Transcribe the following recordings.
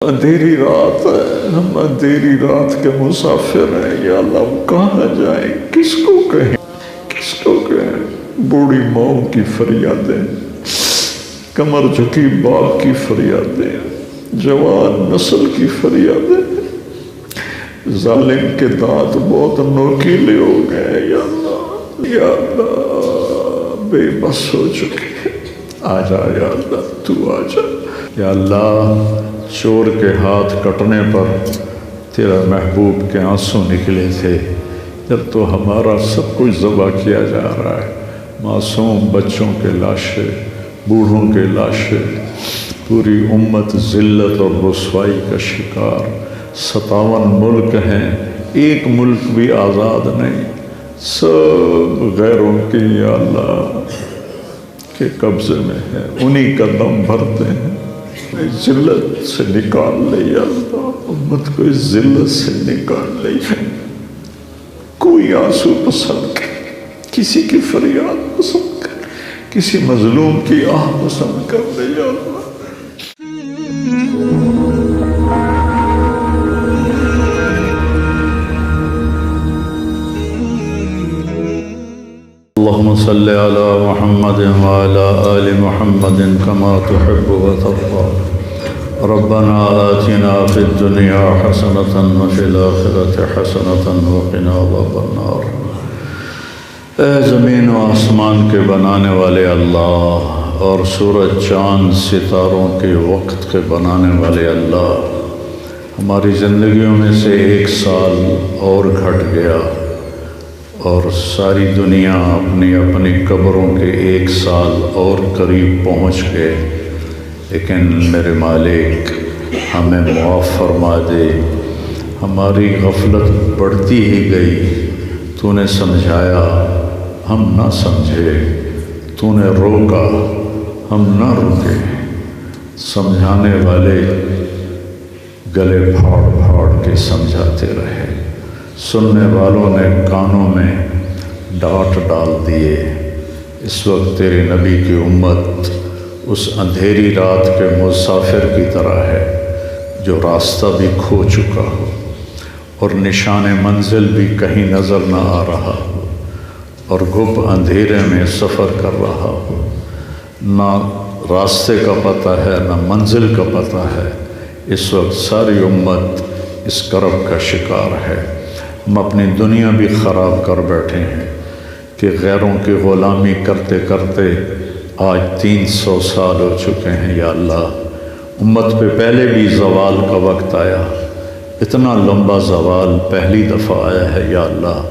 اندھیری رات ہے، ہم اندھیری رات کے مسافر ہیں یا اللہ، ہم کہاں جائیں، کس کو کہیں، کس کو کہیں؟ بوڑھی ماؤں کی فریادیں، کمر جھکی باپ کی فریادیں، جوان نسل کی فریادیں، ظالم کے دانت بہت نوکیلے ہو گئے یا اللہ، یا اللہ بے بس ہو چکے، آ جا یا اللہ، تو آ جا یا اللہ۔ چور کے ہاتھ کٹنے پر تیرا محبوب کے آنسو نکلے تھے، جب تو ہمارا سب کچھ ذبح کیا جا رہا ہے، معصوم بچوں کے لاشیں، بوڑھوں کے لاشیں، پوری امت ذلت اور رسوائی کا شکار، 57 ملک ہیں، ایک ملک بھی آزاد نہیں، سب غیروں کی یا اللہ کے قبضے میں ہے، انہی کا دم بھرتے ہیں۔ ذلت سے نکال لے یا اللہ، امت کو اس ذلت سے نکال لے، کوئی آنسو پسند کر، کسی کی فریاد پسند کر، کسی مظلوم کی آہ پسند کر لے یا اللہ۔ اللهم صل على محمد وعلى آل محمد كما تحب وترضى ربنا آتنا في الدنيا حسنة وفي الآخرة حسنة وقنا عذاب النار۔ اے زمین و آسمان کے بنانے والے اللہ اور سورج چاند ستاروں کے وقت کے بنانے والے اللہ، ہماری زندگیوں میں سے 1 سال اور گھٹ گیا اور ساری دنیا اپنی اپنی قبروں کے 1 سال اور قریب پہنچ گئے، لیکن میرے مالک ہمیں معاف فرما دے، ہماری غفلت بڑھتی ہی گئی، تو نے سمجھایا ہم نہ سمجھے، تو نے روکا ہم نہ رکے، سمجھانے والے گلے پھاڑ پھاڑ کے سمجھاتے رہے، سننے والوں نے کانوں میں ڈانٹ ڈال دیے۔ اس وقت تیرے نبی کی امت اس اندھیری رات کے مسافر کی طرح ہے جو راستہ بھی کھو چکا ہو اور نشان منزل بھی کہیں نظر نہ آ رہا ہو اور گھپ اندھیرے میں سفر کر رہا ہو، نہ راستے کا پتہ ہے نہ منزل کا پتہ ہے۔ اس وقت ساری امت اس کرب کا شکار ہے۔ ہم اپنی دنیا بھی خراب کر بیٹھے ہیں کہ غیروں کی غلامی کرتے کرتے آج 300 سال ہو چکے ہیں یا اللہ۔ امت پہ پہلے بھی زوال کا وقت آیا، اتنا لمبا زوال پہلی دفعہ آیا ہے یا اللہ۔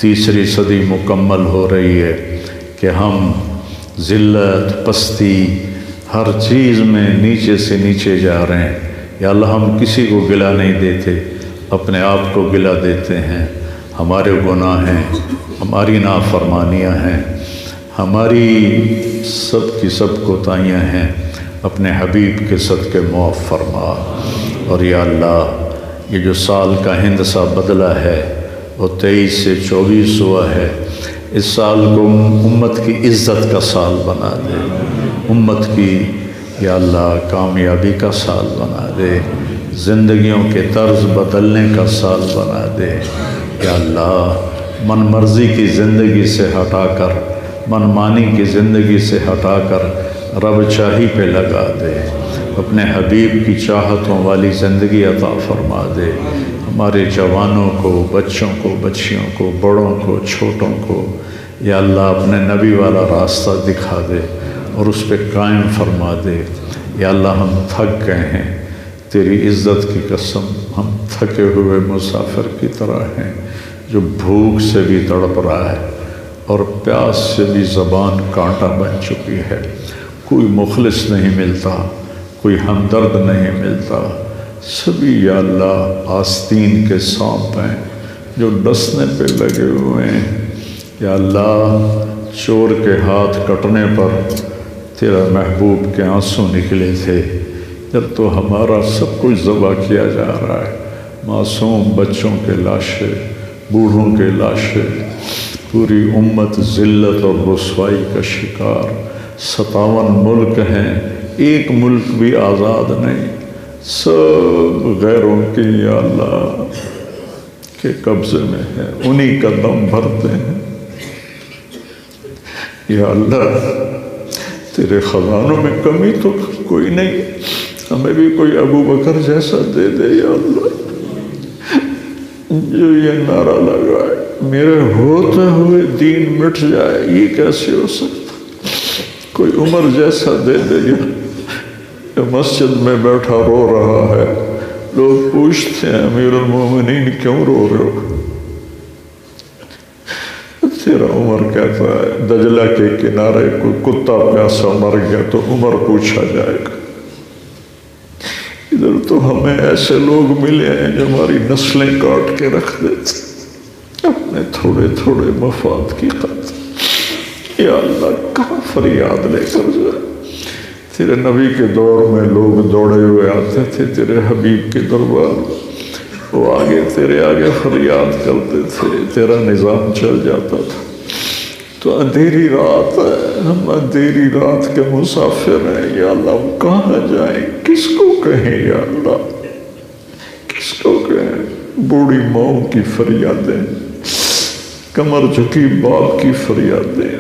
تیسری صدی مکمل ہو رہی ہے کہ ہم ذلت، پستی، ہر چیز میں نیچے سے نیچے جا رہے ہیں یا اللہ۔ ہم کسی کو گلہ نہیں دیتے، اپنے آپ کو گلہ دیتے ہیں۔ ہمارے گناہ ہیں، ہماری نافرمانیاں ہیں، ہماری سب کی سب کوتاہیاں ہیں، اپنے حبیب کے صدقے معاف فرما۔ اور یا اللہ یہ جو سال کا ہندسہ بدلا ہے وہ 23 سے 24 ہوا ہے، اس سال کو امت کی عزت کا سال بنا دے، امت کی یا اللہ کامیابی کا سال بنا دے، زندگیوں کے طرز بدلنے کا سال بنا دے یا اللہ۔ من مرضی کی زندگی سے ہٹا کر، من مانی کی زندگی سے ہٹا کر رب چاہی پہ لگا دے، اپنے حبیب کی چاہتوں والی زندگی عطا فرما دے۔ ہمارے جوانوں کو، بچوں کو، بچیوں کو، بڑوں کو، چھوٹوں کو یا اللہ اپنے نبی والا راستہ دکھا دے اور اس پہ قائم فرما دے یا اللہ۔ ہم تھک گئے ہیں، تیری عزت کی قسم ہم تھکے ہوئے مسافر کی طرح ہیں جو بھوک سے بھی تڑپ رہا ہے اور پیاس سے بھی زبان کانٹا بن چکی ہے۔ کوئی مخلص نہیں ملتا، کوئی ہمدرد نہیں ملتا، سبھی یا اللہ آستین کے سانپ ہیں جو ڈسنے پہ لگے ہوئے ہیں یا اللہ۔ چور کے ہاتھ کٹنے پر تیرا محبوب کے آنسو نکلے تھے، جب تو ہمارا سب کچھ ذبح کیا جا رہا ہے، معصوم بچوں کے لاشیں، بوڑھوں کے لاشیں، پوری امت ذلت اور رسوائی کا شکار، 57 ملک ہیں، ایک ملک بھی آزاد نہیں، سب غیروں کی یا اللہ کے قبضے میں ہے، انہی کا دم بھرتے ہیں یا اللہ۔ تیرے خزانوں میں کمی تو کوئی نہیں، ہمیں بھی کوئی ابو بکر جیسا دے دے یا اللہ، جو یہ نعرہ لگائے میرے ہوتے ہوئے دین مٹ جائے۔ یہ کیسے ہو سکتا؟ کوئی عمر جیسا دے دے یا مسجد میں بیٹھا رو رہا ہے، لوگ پوچھتے ہیں امیر المومنین کیوں رو رہے ہو؟ تیرا عمر کہتا ہے دجلہ کے کنارے کوئی کتا پیاسا مر گیا تو عمر پوچھا جائے گا۔ ادھر تو ہمیں ایسے لوگ ملے ہیں جو ہماری نسلیں کاٹ کے رکھ دیتے اپنے تھوڑے تھوڑے مفاد کی خاطر۔ یا اللہ کہاں فریاد لے کر جائے؟ تیرے نبی کے دور میں لوگ دوڑے ہوئے آتے تھے تیرے حبیب کے دربار میں، وہ آگے تیرے آگے فریاد کرتے تھے، تیرا نظام چل جاتا تھا۔ تو اندھیری رات ہے، ہم اندھیری رات کے مسافر ہیں یا اللہ، ہم کہاں جائیں؟ کس کو کہیں یا اللہ؟ کس کو کہیں؟ بوڑھی ماؤں کی فریادیں، کمر جھکی باپ کی فریادیں،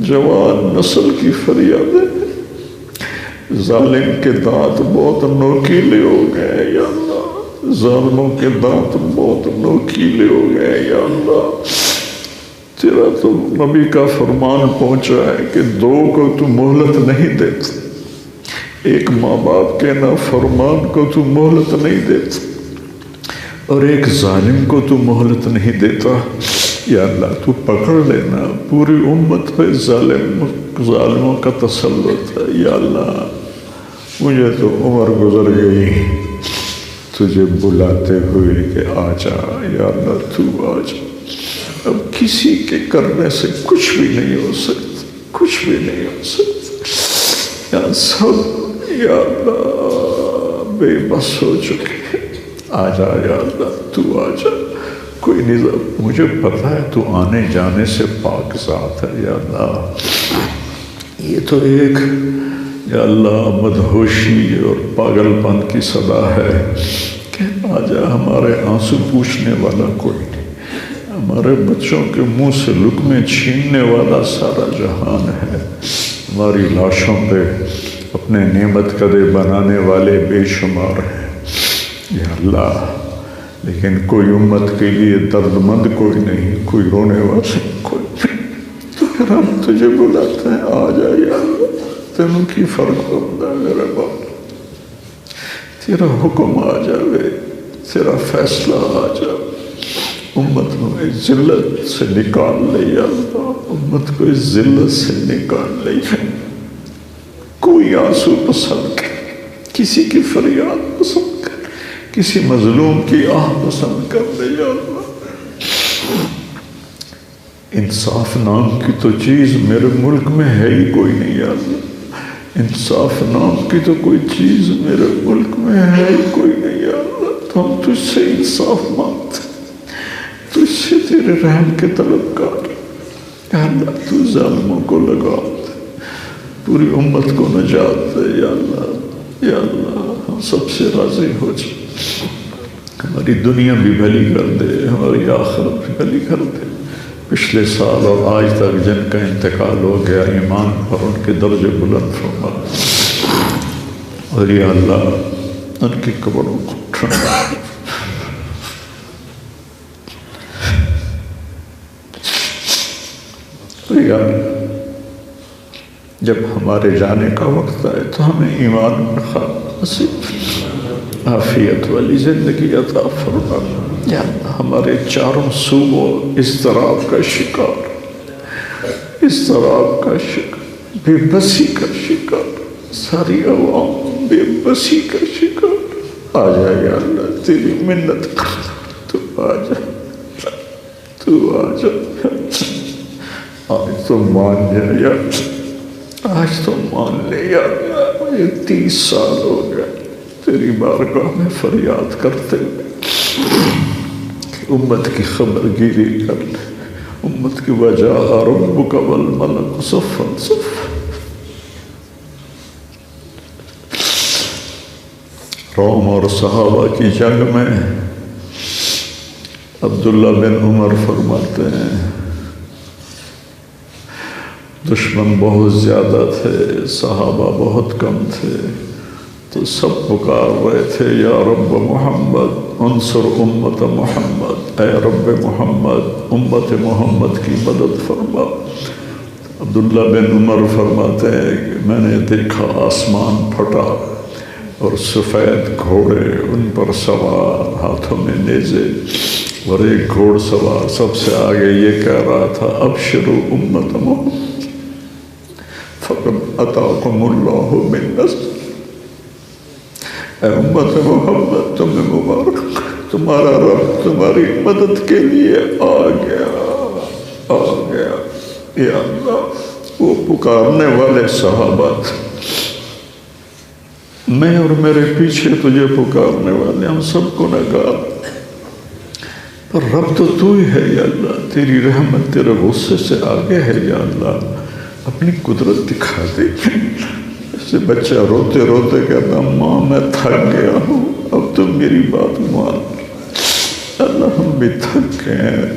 جوان نسل کی فریادیں۔ ظالم کے دانت بہت نوکیلے ہو گئے یا اللہ، ظالموں کے دانت بہت نوکیلے ہو گئے یا اللہ۔ تیرا تو نبی کا فرمان پہنچا ہے کہ دو کو تو مہلت نہیں دیتا، ایک ماں باپ کے نافرمان کو تو مہلت نہیں دیتا، اور ایک ظالم کو تو مہلت نہیں دیتا یا اللہ۔ تو پکڑ لینا، پوری امت پہ ظالموں کا تسلط ہے یا اللہ۔ مجھے تو عمر گزر گئی تجھے بلاتے ہوئے کہ آ جا یا اللہ، تو آ جا۔ اب کسی کے کرنے سے کچھ بھی نہیں ہو سکتا، کچھ بھی نہیں ہو سکتا یا سب یا اللہ بے بس ہو چکے۔ آ جا یا اللہ، تو آ جا۔ کوئی نظام، مجھے پتا ہے تو آنے جانے سے پاک ذات ہے یا اللہ۔ یہ تو ایک یا اللہ مدہوشی اور پاگل پن کی صدا ہے کہ آ جا، ہمارے آنسو پوچھنے والا کوئی نہیں، ہمارے بچوں کے منہ سے لقمے چھیننے والا سارا جہان ہے، ہماری لاشوں پہ اپنے نعمت قدے بنانے والے بے شمار ہیں یا اللہ۔ لیکن کوئی امت کے لیے درد مند کوئی نہیں، کوئی رونے والا کوئی نہیں۔ تو پھر ہم تجھے بلاتے ہیں، آ جا یا اللہ، تینوں کی فرق بندہ میرے باپ، تیرا حکم آ جاوے، تیرا فیصلہ آ جاوے۔ امت کو اس ذلت سے نکال لے یا اللہ، امت کو اس ذلت سے نکال لے۔ کوئی آنسو پسند کر، کسی کی فریاد پسند کر، کسی مظلوم کی آہ پسند کر لے یا اللہ۔ انصاف نام کی تو چیز میرے ملک میں ہے ہی کوئی نہیں یا اللہ، انصاف نام کی تو کوئی چیز میرے ملک میں ہے ہی کوئی نہیں یا اللہ۔ تو ہم تجھ سے انصاف مانگتے، تجھ سے تیرے رحم کے طلبگار یا اللہ۔ تو ظالموں کو لگا دے، پوری امت کو نجات دے یا اللہ، یا اللہ۔ ہم سب سے راضی ہو جائے، ہماری دنیا بھی بھلی کر دے، ہماری آخرت بھی بھلی کر دے۔ پچھلے سال اور آج تک جن کا انتقال ہو گیا، ایمان پر ان کے درجے بلند فرما، اور یا اللہ ان کی قبروں کو ٹھنڈا۔ یا جب ہمارے جانے کا وقت آئے تو ہمیں ایمان میں خواب نصیب، عافیت والی زندگی عطا فرما یا اللہ۔ ہمارے چاروں صوبوں اضطراب کا شکار، اضطراب کا شکار، بے بسی کا شکار، ساری عوام بے بسی کا شکار۔ آ جا یا اللہ، تیری منت کر، تو آ جا، تو آ جا۔ آج تو مان جا یا اللہ، آج تو مان لے یا اللہ۔ مجھے 30 سال ہو گئے تیری بارگاہ میں فریاد کرتے ہوئے کہ امت کی خبر گیری کر لے، امت کی وجہ ربک والملک صفا صفا۔ روم اور صحابہ کی جنگ میں عبداللہ بن عمر فرماتے ہیں دشمن بہت زیادہ تھے، صحابہ بہت کم تھے، تو سب پکار رہے تھے یا رب محمد انصر امت محمد، اے رب محمد امت محمد کی مدد فرما۔ عبداللہ بن عمر فرماتے ہیں کہ میں نے دیکھا آسمان پھٹا اور سفید گھوڑے ان پر سوار، ہاتھوں میں نیزے، اور ایک گھوڑ سوار سب سے آگے یہ کہہ رہا تھا ابشروا امت محمد فقد اتاکم اللہ من نصر، اے امت محمد تمہیں مبارک، تمہارا رب تمہاری مدد کے لیے آ گیا۔ یا اللہ، وہ پکارنے والے صحابہ تھے، میں اور میرے پیچھے تجھے پکارنے والے، ہم سب کو نکال، پر رب تو تو ہی ہے یا اللہ، تیری رحمت تیرے غصے سے آگے ہے یا اللہ، اپنی قدرت دکھا دے۔ جیسے بچہ روتے روتے کہتا ماں میں تھک گیا ہوں، اب تو میری بات مان۔ اللہ ہم بھی تھک گئے ہیں،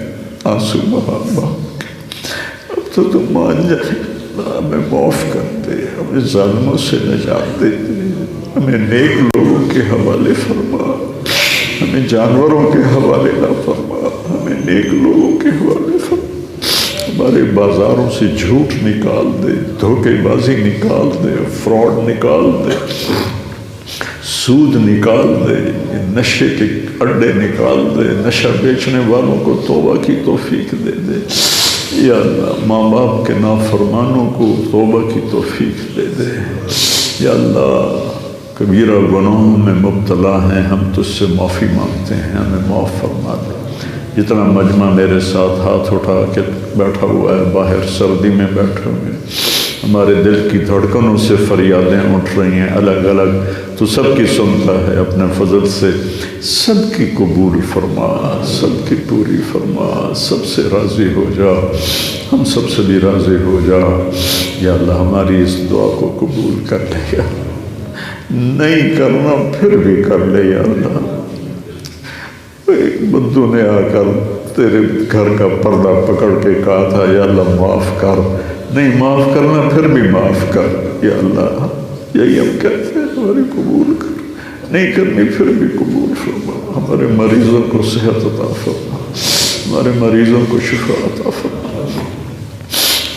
آنسو بہا بہا کے، اب تو تم مان جائے، ہمیں معاف کر دے، ہمیں ظالموں سے نجات دے، ہمیں نیک لوگوں کے حوالے فرما، ہمیں جانوروں کے حوالے نہ فرما، ہمیں نیک لوگوں کے حوالے فرما، ہمارے بازاروں سے جھوٹ نکال دے، دھوکے بازی نکال دے، فراڈ نکال دے، سود نکال دے، نشے کے اڈے نکال دے، نشہ بیچنے والوں کو توبہ کی توفیق دے دے یا اللہ، ماں باپ کے نافرمانوں کو توبہ کی توفیق دے دے یا اللہ، کبیرہ گناہوں میں مبتلا ہیں، ہم تجھ سے معافی مانگتے ہیں، ہمیں معاف فرما دے۔ جتنا مجمع میرے ساتھ ہاتھ اٹھا کے بیٹھا ہوا ہے، باہر سردی میں بیٹھے ہوئے ہیں، ہمارے دل کی دھڑکنوں سے فریادیں اٹھ رہی ہیں الگ الگ، تو سب کی سنتا ہے، اپنے فضل سے سب کی قبول فرما، سب کی پوری فرما، سب سے راضی ہو جا، ہم سب سے بھی راضی ہو جا یا اللہ، ہماری اس دعا کو قبول کر لے یا نہیں کرنا پھر بھی کر لے یا اللہ۔ ایک بدو نے آ کر تیرے گھر کا پردہ پکڑ کے کہا تھا یا اللہ معاف کر، نہیں معاف کرنا پھر بھی معاف کر یا اللہ، یہی ہم کہتے ہیں، ہماری قبول کر، نہیں کرنی پھر بھی قبول فرما، ہمارے مریضوں کو صحت عطا فرما، ہمارے مریضوں کو شفا عطا فرما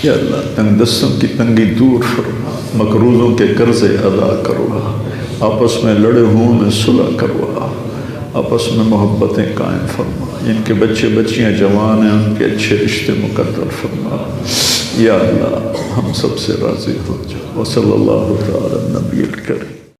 یا اللہ، تنگ دستوں کی تنگی دور فرما، مقروضوں کے قرضے ادا کروا، آپس میں لڑے ہوں میں صلح کروا، آپس میں محبتیں قائم فرما، جن کے بچے بچیاں جوان ہیں ان کے اچھے رشتے مقدر فرما یا اللہ، ہم سب سے راضی ہو جا۔ وصلی اللہ تعالی نبی الکریم۔